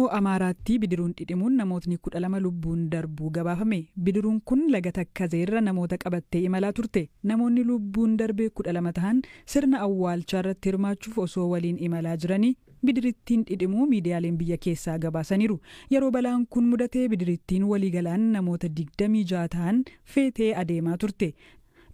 Naannoo Amaaraatti bidiruun dhidhimuun namootni 12 lubbuun darbuu gabaafame. Bidiruun kun laga Takkazeerra namoota qabattee imalaa turte. Namoonni lubbuun darbee 12 ta'an sirna awwaalchaa irratti hirmaachuuf osoo waliin imalaa jiranii bidirittiin dhidhimuu miidiyaaleen biyya keessaa gabaasaniiru. Yeroo balaan kun mudatee bidirittiin waliigalaan namoota 26 ta'an feetee adeemaa turte.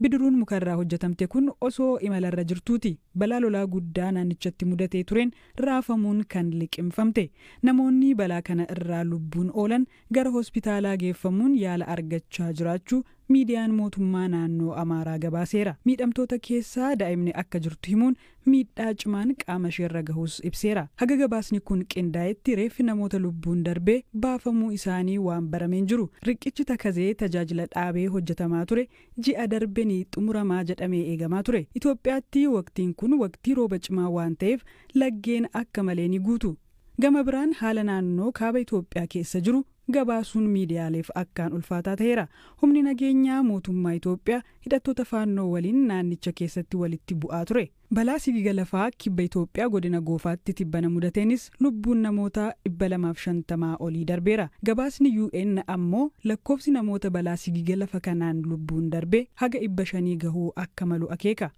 Bidiruun mukarraa hojjetamte kun osoo imalarra jirtuuti. Balaa lolaa guddaa naannichatti mudatee tureen raafamuun kan liqimfamte. Namoonni balaa kana irraa lubbuun oolan gara hospitaalaa geeffamuun yaala argachaa jiraachuu miidiyaan mootummaa naannoo Amaaraa gabaaseera. Miidhamtoota keessaa daa'imni akka jirtu himuun miidhaa cimaan qaama isheerra gahus ibseera. Haga gabaasni kun qindaa'etti reeffi namoota lubbuun darbee baafamuu isaanii waan barameen jiru. Riqichi Takkazee tajaajila dhaabee hojjetamaa ture ji'a darbee ni xumuramaa jedhamee eegamaa ture. Itoophiyaatti waqtiin kun waqtii rooba cimaa waan ta'eef laggeen akka malee ni guutu. Gama biraan haala naannoo kaaba Itoophiyaa keessa jiru gabaasuun miidiyaaleef akkaan ulfaataa ta'eera. Humni nageenyaa mootummaa Itoophiyaa hidhattoota faannoo waliin naannicha keessatti walitti bu'aa ture. Balaa sigiga lafaa kibba Itoophiyaa godina Goofaatti tibbana mudateenis lubbuun namoota 250 olii darbeera. Gabaasni UN ammoo lakkoofsi namoota balaa sigiga lafa kanaan lubbuun darbee haga 500 gahuu akka malu akeeka.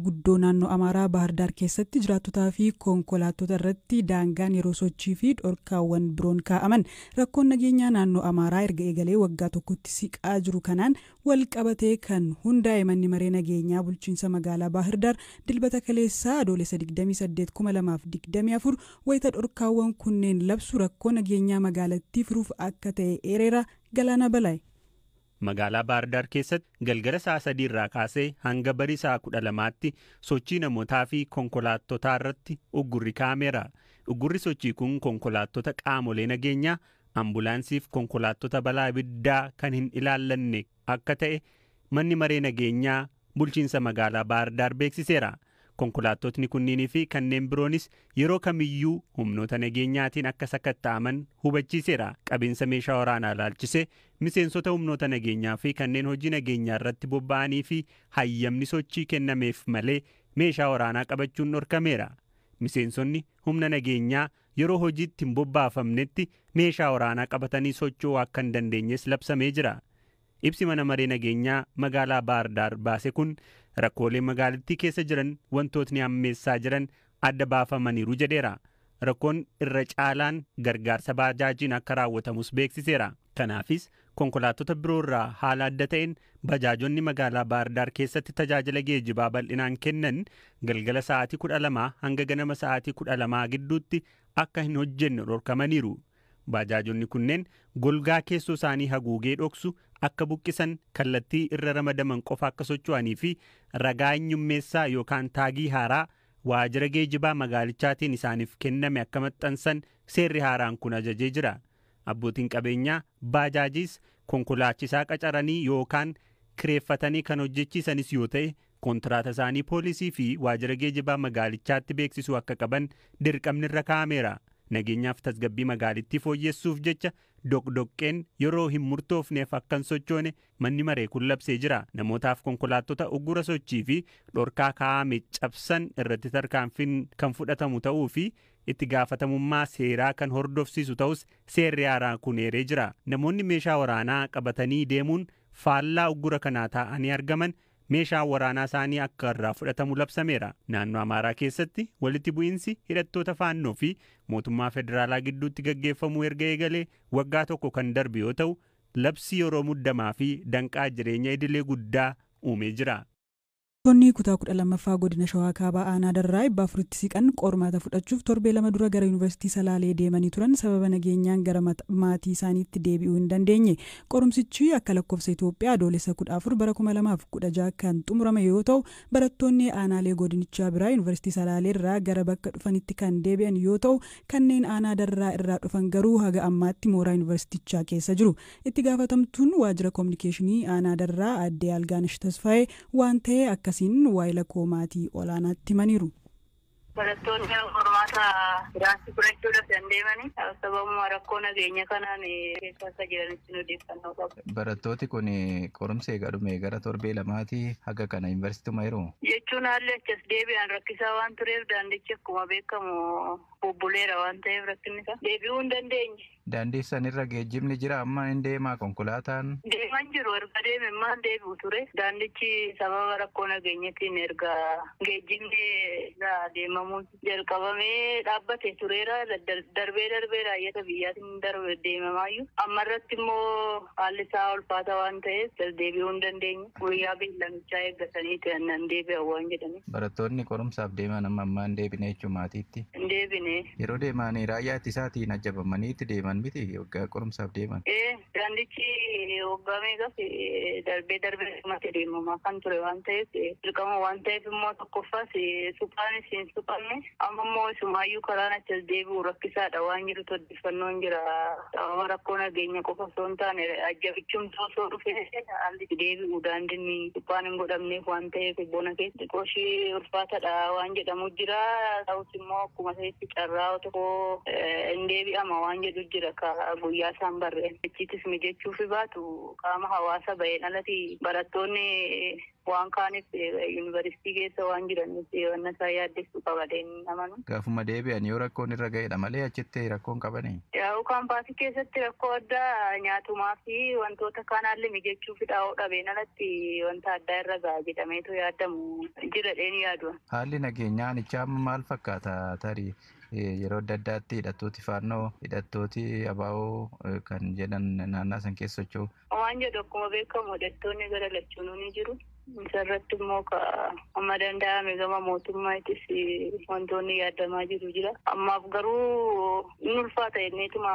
Guddoo naannoo Amaaraa Baahirdaar keessatti jiraattotaa fi konkolaattota irratti daangaan yeroo sochii fi dhorkaawwan biroon kaa'aman. Rakkoon nageenyaa naannoo Amaaraa erga eegalee waggaa tokkotti siqaa jiru kanaan wal qabatee kan hundaa'e manni maree nageenyaa bulchiinsa magaalaa Baahirdaar dilbata kaleessaa adoolessa 28/2024 wayita dhorkaawwan kunneen labsu rakkoo nageenyaa magaalattii furuuf akka ta'e eereera. Galaana Balaay. Magaalaa Baahirdaar keessatti galgala sa'a 3 irraa kaasee hanga barii sa'a 12tti sochii namootaa fi konkolaattotaa irratti uggurri kaa'ameera. Uggurri sochii kun konkolaattota qaamolee nageenyaa, ambulaansiif konkolaattota balaa ibiddaa kan hin ilaallanne akka ta'e manni maree nageenyaa bulchiinsa magaalaa Baahirdaar beeksiseera. Konkolaattotni kunniinii fi kanneen biroonis yeroo kamiyyuu humnoota nageenyaatiin akka sakatta'aman hubachiiseera. Qabiinsa meeshaa waraanaa ilaalchise miseensota humnoota nageenyaa fi kanneen hojii nageenyaa irratti bobba'anii fi hayyamni sochii kennameef malee meeshaa waraanaa qabachuun dhorkameera. Miseensonni humna nageenyaa yeroo hojiitti hin bobbaafamnetti meeshaa waraanaa qabatanii socho'uu akka hin dandeenyes labsamee jira. Ibsi mana maree nageenyaa magaalaa Baahirdaar baase kun rakkoolee magaalattii keessa jiran wantootni hammeessaa jiran adda baafamaniiru jedheera. Rakkoon irra caalaan gargaarsa baajaajiin akka raawwatamus beeksiseera. Kanaafis konkolaattota biroo irraa haala adda ta'een bajaajonni magaalaa Baahirdaar keessatti tajaajila geejjibaa bal'inaan kennan galgala sa'aatii 12 hanga ganama sa'aatii 12 gidduutti akka hin hojjenne dhorkamaniiru. Bajaajonni kunneen golgaa keessoo isaanii haguugee dhoksu akka buqqisan kallattii irra ramadaman qofa akka socho'anii fi ragaa eenyummeessaa yookaan taagii haaraa waajjira geejjibaa magaalichaatiin isaaniif kenname akka maxxansan seerri haaraan kun ajajee jira. Abbootiin qabeenyaa baajaajiis konkolaachisaa qacaranii yookaan kireeffatanii kan hojjechiisanis yoo ta'e kontiraata isaanii poolisii fi waajjira geejjibaa magaalichaatti beeksisuu akka qaban dirqamni irra kaa'ameera. Nageenyaaf tasgabbii magaalittii fooyyessuuf jecha doqdoqqeen yeroo hin murtoofneef akka hin sochoone manni maree kun labsee jira. Namootaaf konkolaattota uggura sochii fi dhorkaa kaa'ame cabsan irratti tarkaanfiin kan fudhatamu ta'uu fi itti gaafatamummaa seeraa kan hordofsiisu ta'us seerri haaraan kun eeree jira. Namoonni meeshaa waraanaa qabatanii deemuun faallaa uggura kanaa ta'anii argaman meeshaan waraanaa isaanii akka irraa fudhatamu labsameera. Naannoo Amaaraa keessatti walitti bu'iinsi hidhattoota faannoo fi mootummaa federaalaa gidduutti gaggeeffamuu erga eegalee waggaa tokko kan darbe yoo ta'u, labsi yeroo muddamaa fi danqaa jireenya idilee guddaa uumee jira. Tonni kutaa 12ffaa godina Shawaa Kaabaa Aanaa Darraa Ibbaa Furitti siqan qormaata fudhachuuf torbee 2 dura gara yuunivarsiitii Salaalee deemanii turan sababa nageenyaan gara maatii isaaniitti deebi'uu hin dandeenye. Qorumsichi akka lakkoofsa Itoophiyaa adoolessa 14 bara 2016 kan xumurame yoo ta'u, barattoonni aanaalee godinichaa biraa yuunivarsiitii Salaalee irraa gara bakka dhufanitti kan deebi'an yoo ta'u, kanneen Aanaa Darraa irraa dhufan garuu haga ammaatti mooraa yuunivarsiitichaa keessa jiru. Itti gaafatamtuun waajjira koominikeeshinii Aanaa Darraa Aadde Algaanish Tasfaayee waan ta'e akkasiin waa'ila koo maatii olaanaatti himaniiru. Barattoonni qormaata biraansi fudhachuudhaaf dandeemanii sababuma rakkoo nageenya kanaan keessa jiranitti odeeffannoo qabu. Barattooti kun qorumsa eegalume gara torbee lamaati haga kana yuunivarsiitii jiru. Jechuun haalli achas deebi'an rakkisaa waan tureef daandichi akkuma beekamu bubbuleera waan ta'eef rakkinni isaa deebi'uu hin dandeenye. Daandii sanirra geejjibni jira amma hin deemaa konkolaataan? Deeman jiru erga deeme maal deebi'u ture. Daandichi sababa rakkoo nageenyatiin erga geejjibni deemamuun jalqabamee dhaabbate tureera. Darbee raayyata biyyaatiin darbe deemamaayyuu. Amma irratti immoo haalli isaa ulfaata waan ta'eef deebi'uu hin dandeenye. Guyyaa beellamichaa eeggataniiti annan deebi'an waan jedhani. Barattoonni qorumsaaf deeman amma hin deebine jechuun maatiitti? Hin deebine. Yeroo deeman raayyaa ittisaatiin ajjabamaniitti deeman miti waggaa qorumsaaf deeman. Daandichi waggaa meeqas darbee mata deemamaa kan ture waan ta'eef dirqama waan ta'eef immoo tokkoffaas suphaanis hin suphanne amma immoo isumaayyuu karaan achas deebi'u rakkisaadha waan jirutu odeeffannoon jira. Sababa rakkoo nageenya qofa osoo hin taane ajjabichumtuu osoo dhufe haalli deebi'u daandiin suphaan hin godhamneef waan ta'eef bona keessa qoshii ulfaatadha waan jedhamu jira. Ta'us immoo akkuma ta'etti carraa tokko hin deebi'ama waan jedhu jira. Guyyaa isaan barreen achiitis mijechuuf baatu qaama hawaasa baheen alatti barattoonni waan kaaniif yuunivarsiitii keessa waan jiraniif wanna isaa yaaddessu qabadeen amanu. Gaafuma deebi'an yoo rakkoon irra ga'edha malee achitti rakkoon qabanii? Yaa'u kaampaasii keessatti rakkoo addaa nyaatumaa fi wantoota kaan haalli mijechuuf dhaa'uu dhabeen alatti wanta addaa irra ga'a jedhameetu yaadamu jiradheen yaadu. Haalli nageenyaanichaa maal fakkaata tarii? Yeroo adda addaatti hidhattooti faannoo hidhattooti abaa'oo kan jedhan naannaa san keessa socho'u. Waan jedhu akkuma beekamu hidhattoonni gara lachuunuu ni jiru. Isarratti immoo amma danda'ame gama mootummaattis wantoonni yaadamaa jiru jira. Ammaaf garuu inni ulfaata jenneetuma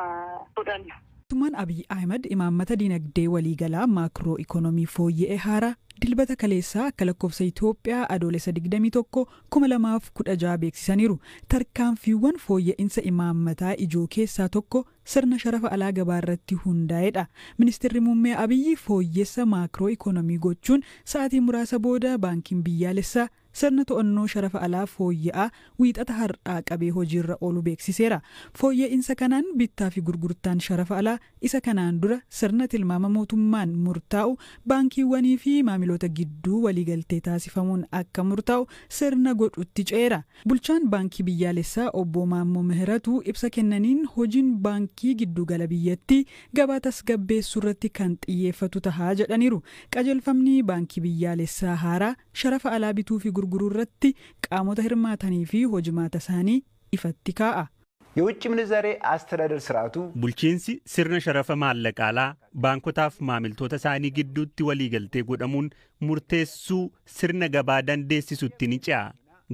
fudhanna. Mootummaan Abiy Ahmed imaammata dinagdee waliigalaa maakroo ikoonomii fooyya'ee haaraa dilbata kaleessaa akka lakkoofsa Itoophiyaa adoolessa 21 2016 beeksisaniiru. Tarkaanfiiwwan fooyya'insa imaammataa ijoo keessaa tokko sirna sharafa alaa gabaa irratti hundaa'edha. Ministeerri muummee Abiyyi fooyyessa maakroo ikoonomii gochuun sa'aatii muraasa booda baankiin biyyaalessaa sirna to'annoo sharafa alaa fooyya'aa wiixata har'aa qabee hojiirra oolu beeksiseera. Fooyya'insa kanaan bittaa fi gurgurtaan sharafa alaa isa kanaan dura sirna tilmaama mootummaan murtaa'u baankiiwwanii fi maamiloota gidduu waliigaltee taasifamuun akka murtaa'u sirna godhutti ceera. Bulchaan baankii biyyaalessaa obbo Maammoo Mihiratu ibsa kennaniin hojiin baankii giddugala biyyattii gabaa tasgabbeessuu irratti kan xiyyeeffatu tahaa jedhaniiru. Qajeelfamni baankii biyyaalessaa haaraa sharafa alaa bituu fi gurguruu irratti qaamota hirmaatanii fi hojimaata isaanii ifatti kaa'a. የውጭ ምንዛሬ አስተዳደር ስርዓቱ bulchiinsi sirna sharafa maallaqaalaa baankotaaf maamiltoota isaanii gidduutti waliigaltee godhamuun murteessuu sirna gabaa dandeessisutti ni ce'a.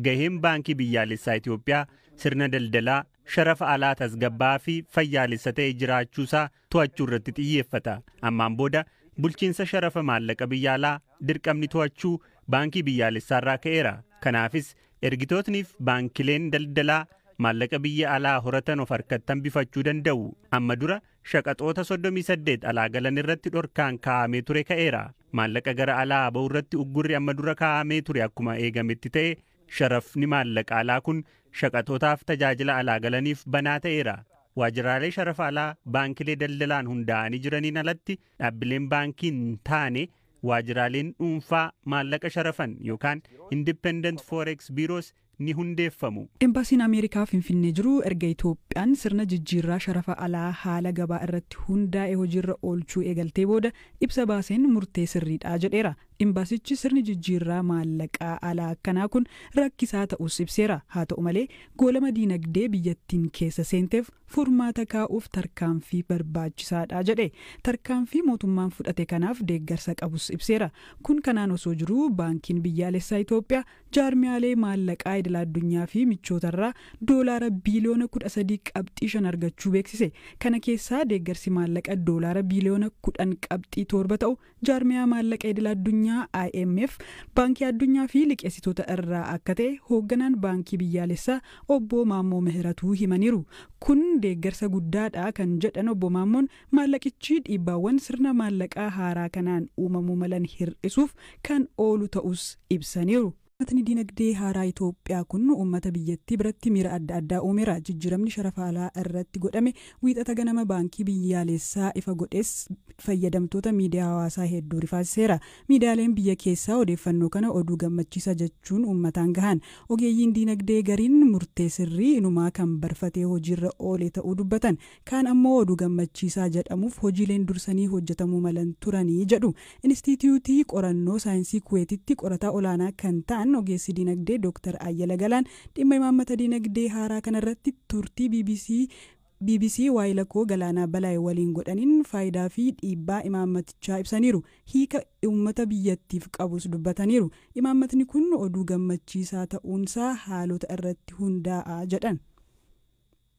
Gaheen baankii biyyaalessaa Itoophiyaa sirna daldalaa sharafa alaa tasgabbaa fi fayyaalessa ta'e jiraachuusaa to'achuu irratti xiyyeeffata. Ammaan booda bulchiinsa sharafa maallaqa biyya alaa dirqamni to'achuu baankii biyyaalessaarraa ka'eera. Kanaafis ergitootniif baankileen daldalaa maallaqa biyya alaa horatan of harkattan bifachuu danda'u. Amma dura shaqaxoota 38 alaa galan irratti dhorkaan kaa'amee ture ka'eera. Maallaqa gara alaa ba'u irratti uggurri amma dura kaa'amee ture akkuma eegametti ta'e sharafni maallaqa alaa kun shaqaxootaaf tajaajila alaa galaniif banaa ta'eera. Waajjiraalee sharafa alaa baankilee daldalaan hundaa'anii jiraniin alatti dhaabbileen baankii hin taane waajjiraaleen dhuunfaa maallaqa sharafan yookaan independent forex bureaus ni hundeeffamu. Embaasiin Ameerikaa Finfinnee jiru erga Itoophiyaan sirna jijjiirraa sharafa alaa haala gabaa irratti hundaa'e hojiirra oolchuu eegaltee booda ibsa baaseen murtee sirriidha jedheera. Embaasichi sirni jijjiirraa maallaqaa alaa akkanaa kun rakkisaa ta'us ibseera. Haa ta'u malee goolama diinagdee biyyattiin keessa seenteef furmaata kaa'uuf tarkaanfii barbaachisaadha jedhe. Tarkaanfii mootummaan fudhate kanaaf deeggarsa qabus ibseera. Kun kanaan osoo jiru baankiin biyyaalessaa Itoophiyaa jaarmiyaalee maallaqaa idil addunyaa fi michootarraa doolaara biiliyoona 13.5 argachuu beeksise. Kana keessaa deeggarsi maallaqa doolaara biiliyoona 10.7 ta'u jaarmiyaa maallaqa idil addunyaa IMF baankii addunyaa fi liqeessitoota irraa akka ta'e hoogganaan baankii biyyaalessaa obbo Maammoo Mihiratuu himaniiru. Kun deeggarsa guddaadha kan jedhan obbo Maammoon maallaqichi dhiibbaawwan sirna maallaqaa haaraa kanaan uumamuu malan hir'isuuf kan oolu ta'us ibsaniiru. Uummatni dinagdee haaraa Itoophiyaa kun uummata biyyattii biratti miira adda addaa uumeera. Jijjiiramni sharafa alaa irratti godhame wiixata ganama baankii biyyaalessaa ifa godhees fayyadamtoota miidiyaa hawaasaa hedduu rifaasiseera. Miidiyaaleen biyya keessaa odeeffannoo kana oduu gammachiisa jechuun uummataan gahan. Ogeeyyiin dinagdee gariin murtee sirrii inumaa kan barfatee hojiirra oole ta'uu dubbatan. Kaan ammoo oduu gammachiisaa jedhamuuf hojiileen dursanii hojjetamuu malan turanii jedhu. Inistituutii qorannoo saayinsii Kuweetitti qorataa olaanaa kan ta'an ogeessi dinagdee Dr. Ayyala Galaan dhimma imaammata dinagdee haaraa kanarratti turtii BBC waayilakoo Galaanaa Balaayee waliin godhaniin faayidaa fi dhiibbaa imaammatichaa ibsaniiru. Hiika uummata biyyattiif qabus dubbataniiru. Imaammatni kun oduu gammachiisaa ta'uunsaa haalota irratti hundaa'a jedhan.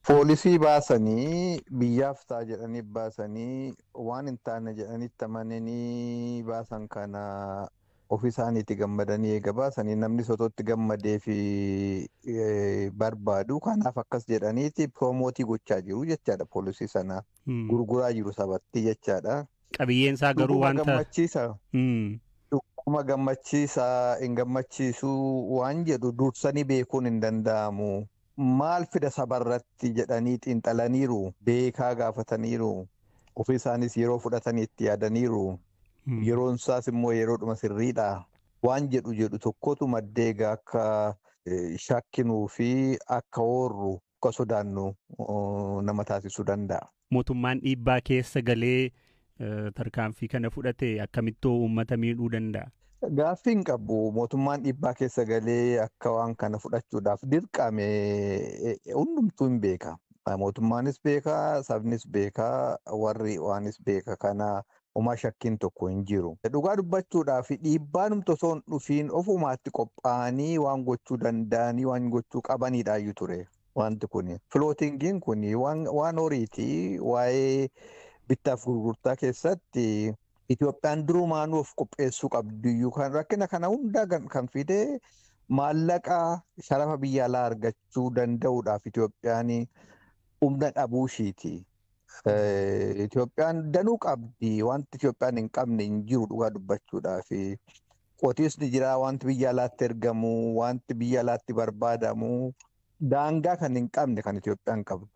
Poolisii baasanii biyyaaf ta'a jedhanii baasanii waan hin taane jedhanitti amananii baasan kana ofii isaaniitti gammadanii eega baasanii namni sotootti gammadee fi barbaadu kanaaf akkas jedhaniiti proomootii gochaa jiru jechaadha. Poolisii sana gurguraa jiru sabatti jechaadha. Qabiyyeen isaa garuu wanta dhuguma gammachiisaa hin gammachiisuu waan jedhu dursanii beekuun hin danda'amu. Maal fida sabarratti jedhanii xiinxalaniiru, beekaa gaafataniiru, ofii isaanis yeroo fudhatanii itti yaadaniiru. Yeroon isaas immoo yeroodhuma sirriidha. Waan jedhu tokkotu maddeega akka shakkinuu fi akka oorru akka sodaannu nama taasisuu danda'a. Mootummaan dhiibbaa keessa galee tarkaanfii kana fudhate akkamittoo uummata miidhuu danda'a? Gaaffii hin qabu. Mootummaan dhiibbaa keessa galee akka waan kana fudhachuudhaaf dirqame hundumtuu hin beeka. Mootummaanis beeka, sabnis beeka, warri waanis beeka. Kana homaa shakkiin tokko hin jiru. Dhugaa dubbachuudhaaf dhiibbaan osoo hin dhufiin ofumaatti qophaa'anii waan gochuu danda'anii waan gochuu qabaniidhaayyuu ture wanti kun. Filootingiin kun waan horiiti. Waa'ee bittaaf gurgurtaa keessatti Itoophiyaan durumaanuu of qopheessuu qabdu. Kan rakkina kana hundaa kan fide maallaqa sharafa biyya alaa argachuu danda'uudhaaf Itoophiyaan humna dhabuu ishiiti. Itoophiyaan danuu qabdi. Wanti Itoophiyaan hin qabne hin jiru dhugaa dubbachuudhaaf. Qotiisni jira, wanti biyya alaatti ergamu, wanti biyya alaatti barbaadamu. Daangaa kan hin qabne kan Itoophiyaan qabdu.